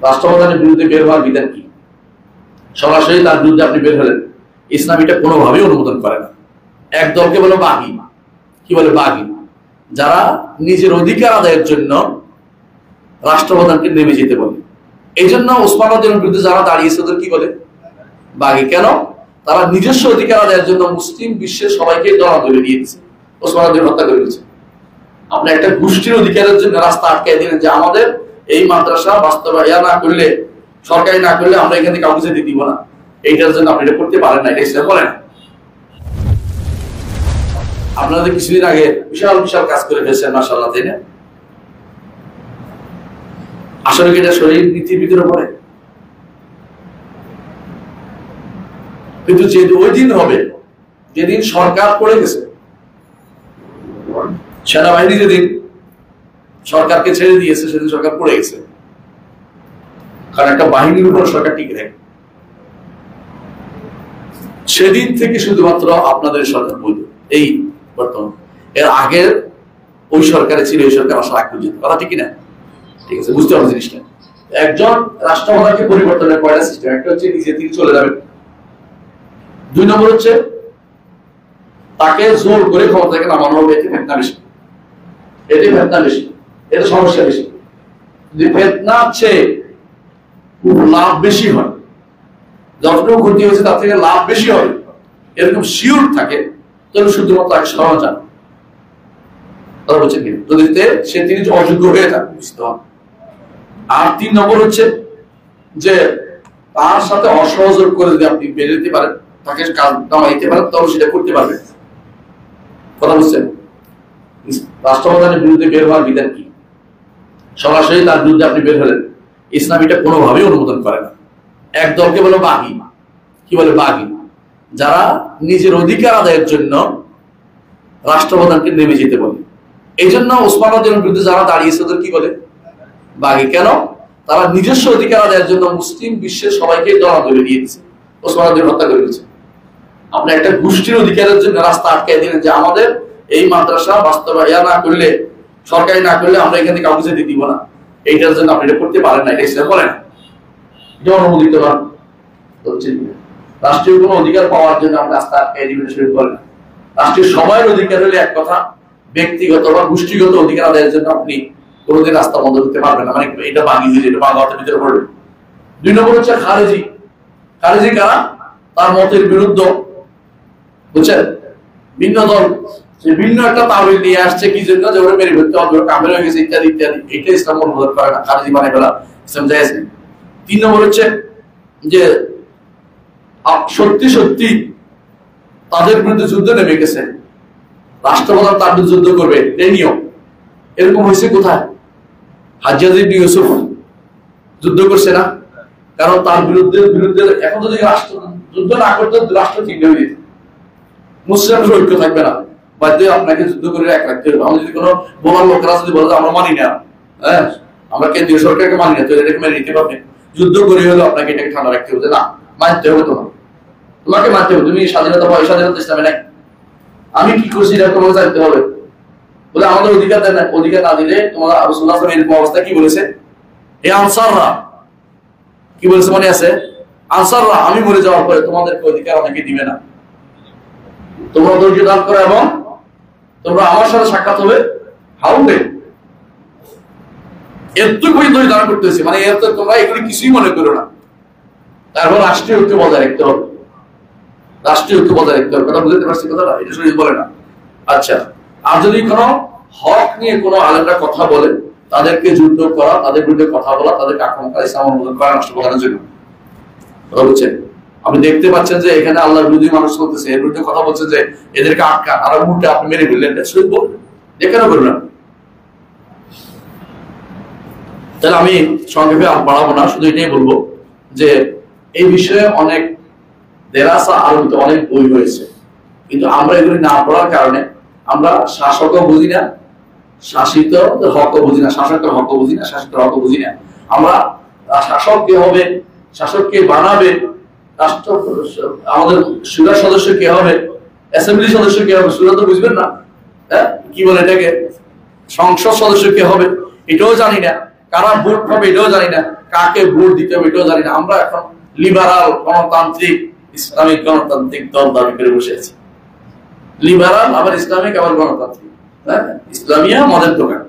রাষ্ট্রপ্রধানের বিরুদ্ধে বের হওয়ার বিধান কি? সরাসরি তার বিরুদ্ধে আপনি বের হলেন, ইসলাম এটা কোনোভাবেই অনুমোদন করে না। এক দলকে বলে বাগী, কি বলে বাগী, যারা নিজের অধিকার আদায়ের জন্য রাষ্ট্রপ্রধানকে নেমে যেতে বলে। এই জন্য ওসমান রাদিয়াল্লাহু বিরুদ্ধে যারা দাঁড়িয়েছে ওদের কি বলে? বাগী। কেন? তারা নিজস্ব অধিকার আদায়ের জন্য মুসলিম বিশ্বের সবাইকে দলাদলি দিয়েছে, ওসমান রাদিয়াল্লাহু হত্যা করে দিয়েছে। আপনি একটা গোষ্ঠীর অধিকারের জন্য রাস্তা আটকাই দিলেন যে আমাদের এই মাদ্রাসা বাস্তবায়ন না করলে, সরকারি না করলে আমরা এখান থেকে কাউকে যেতে দিব না। এইটার জন্য আপনি এটা করতে পারেন না, এটা ইসলাম বলে না। আপনাদের কিছুদিন আগে বিশাল বিশাল কাজ করে ফেলছেন মাশাআল্লাহ, তাই না? আসলে কি এটা শরীর নীতির ভিতরে পড়ে? কিন্তু যেহেতু ওই দিন হবে যেদিন সরকার পড়ে গেছে, সেনাবাহিনী যেদিন সরকারকে ছেড়ে দিয়েছে সেদিন সরকার পড়ে গেছে, কারণ একটা বাহিনীর উপর সরকার টিকে থাকে। সেদিন থেকে শুধুমাত্র আপনাদের সরকার বৈধ, এই বর্তমান। এর আগের ওই সরকারে ছিল, এই সরকার আসার আগ পর্যন্ত। কথা ঠিক না? ঠিক আছে, বুঝতে হবে জিনিসটা। একজন রাষ্ট্রপ্রধানকে পরিবর্তনের কয়টা সিস্টেম? একটা হচ্ছে নিজে থেকে চলে যাবে, দুই নম্বর হচ্ছে তাকে জোর করে ক্ষমতা থেকে নামানো হবে। এতে ফেতনা বেশি, এতে ফেতনা বেশি, এতে সমস্যা বেশি। যদি ফেতনা চেয়ে লাভ বেশি হয়, যতটুকু ক্ষতি হয়েছে তার থেকে লাভ বেশি হয়, এরকম শিওর থাকে, তাহলে শুধুমাত্র তাকে সরানো যাবে। কথা বলছেন কি? যদি সে তিনি অযোগ্য হয়ে থাকে, বুঝতে হবে। আর তিন নম্বর হচ্ছে যে তার সাথে অসহযোগ করে যদি আপনি বেরোতে পারেন, তাকে কাজ নামাইতে পারেন, তাহলে সেটা করতে পারবেন। কথা বুঝছেন? রাষ্ট্রপ্রধানের বিরুদ্ধে বের হওয়ার বিধান কি? সরাসরি তার বিরুদ্ধে আপনি বের হলেন, ইসলাম এটা কোনোভাবেই অনুমোদন করে না। এক দলকে বলে বাগী, কি বলে বাগী, যারা নিজের অধিকার আদায়ের জন্য রাষ্ট্রপ্রধানকে নেমে যেতে বলে। এই জন্য ওসমান রাদিয়াল্লাহু বিরুদ্ধে যারা দাঁড়িয়েছে ওদের কি বলে? বাগী। কেন? তারা নিজস্ব অধিকার আদায়ের জন্য মুসলিম বিশ্বের সবাইকে দলাদলি দিয়েছে, ওসমান রাদিয়াল্লাহু হত্যা করে দিয়েছে। আপনি একটা গোষ্ঠীর অধিকারের জন্য রাস্তা আটকাই দিলেন যে আমাদের এই মাদ্রাসা বাস্তবায়ন না করলে, সরকারি না করলে আমরা এখান থেকে কাউকে যেতে দিব না। এইটার জন্য আপনি এটা করতে পারেন না, এটা ইসলাম বলে না। এটা অনুমোদিত না। রাষ্ট্রীয় কোনো অধিকার পাওয়ার জন্য আমরা রাস্তা আটকাই দিবেন, সেটা বলে না। রাষ্ট্রীয় সবাইয়ের অধিকার হলে এক কথা, ব্যক্তিগত বা গোষ্ঠীগত অধিকার আদায়ের জন্য আপনি কোনোদিন রাস্তা বন্ধ করতে পারবেন না। মানে এটা বাগী, এটা বাগাওয়াতের ভিতরে পড়বে। দুই নম্বর হচ্ছে খারেজি। খারেজি কারা? তার মতের বিরুদ্ধ, বুঝছেন? ভিন্ন দল সে ভিন্ন একটা তাবিল নিয়ে আসছে কি জন্য, যে ওরা মেরে ফেলতে হবে, কাফের হয়ে গেছে, ইত্যাদি ইত্যাদি। এটা ইসলাম অনুমোদন করে না, খারেজি মানে ফেলা ইসলাম জায়েজ নেই। তিন নম্বর হচ্ছে যে সত্যি সত্যি তাদের বিরুদ্ধে যুদ্ধ নেমে গেছে, রাষ্ট্রপ্রধান তার বিরুদ্ধে যুদ্ধ করবে, এই নিয়ম। এরকম হয়েছে কোথায়? হাজ্জাজ ইবনে ইউসুফ যুদ্ধ করছে না? কারণ তার বিরুদ্ধে এখন যদি রাষ্ট্র যুদ্ধ না করতে, রাষ্ট্র ঠিক হয়ে যেত, মুসলিমদের ঐক্য থাকবে না, বাধ্য আপনাকে যুদ্ধ করে এক রাখতে হবে। আমরা যদি কোনো বোমার লোকেরা যদি বলে আমরা মানি না, হ্যাঁ আমরা কেন্দ্রীয় সরকারকে মানি না, তো এটাকে মেনে নিতে পারবে। যুদ্ধ করে হলে আপনাকে এটাকে ঠান্ডা রাখতে হবে, না মানতে হবে, তোমাকে মানতে হবে। তুমি স্বাধীনতা পাও, স্বাধীনতা ইসলামে নাই। আমি কি করছি এটা তোমাকে জানতে হবে। বলে আমাদের অধিকার দেয় না, অধিকার না দিলে তোমার রাসূলুল্লাহ সাল্লাল্লাহু আলাইহি ওয়াসাল্লাম এরকম অবস্থা কি বলেছে? এই আনসাররা কি বলেছে মনে আছে? আনসাররা আমি মরে যাওয়ার পরে তোমাদেরকে অধিকার অনেকে দিবে না, তোমরা ধৈর্য ধারণ করো এবং তোমরা আমার সাথে সাক্ষাৎ হবে হাউন্ডে। এতটুকু ধৈর্য ধারণ করতে হয়েছে, মানে এত তোমরা এগুলি কিছুই মনে করো না। তারপর রাষ্ট্রীয় ঐক্য বজায় রাখতে হবে, রাষ্ট্রীয় ঐক্য বজায় রাখতে হবে। কথা বুঝতে পারছি কথাটা? এটা শরীর বলে না। আচ্ছা, আর যদি কোনো হক নিয়ে কোনো আলেমরা কথা বলে, তাদেরকে যুদ্ধ করা, তাদের বিরুদ্ধে কথা বলা, তাদেরকে আক্রমণ করা ইসলাম অনুমোদন করা রাষ্ট্রপ্রধানের জন্য। কথা বলছেন? আপনি দেখতে পাচ্ছেন যে এখানে আল্লাহর বিরোধী মানুষ চলতেছে, এর বিরুদ্ধে কথা বলছেন যে এদেরকে আটকা, আর মুহূর্তে আপনি মেরে ফেললেন, শহীদ বলবেন, এখানে করবেন। তাহলে আমি সংক্ষেপে বাড়াবো না, শুধু এটাই বলবো যে এই বিষয়ে অনেক দেরাসা আরবিতে অনেক বই হয়েছে, কিন্তু আমরা এগুলি না পড়ার কারণে আমরা শাসকও বুঝি না, শাসিত হকও বুঝি না, শাসকের হকও বুঝি না, শাসকের হকও বুঝি না। আমরা শাসক কে হবে, শাসক কে বানাবে, রাষ্ট্র আমাদের সুরা সদস্য কে হবে, অ্যাসেম্বলি সদস্য কে হবে, সুরা তো বুঝবেন না, হ্যাঁ কি বলে এটাকে, সংসদ সদস্য কে হবে এটাও জানি না, কারা ভোট পাবে এটাও জানি না, কাকে ভোট দিতে হবে এটাও জানি না। আমরা এখন লিবারাল গণতান্ত্রিক ইসলামিক গণতান্ত্রিক দল দাবি করে বসে আছি। লিবারাল আবার ইসলামিক আবার গণতান্ত্রিক, হ্যাঁ, ইসলামিয়া মদের দোকান।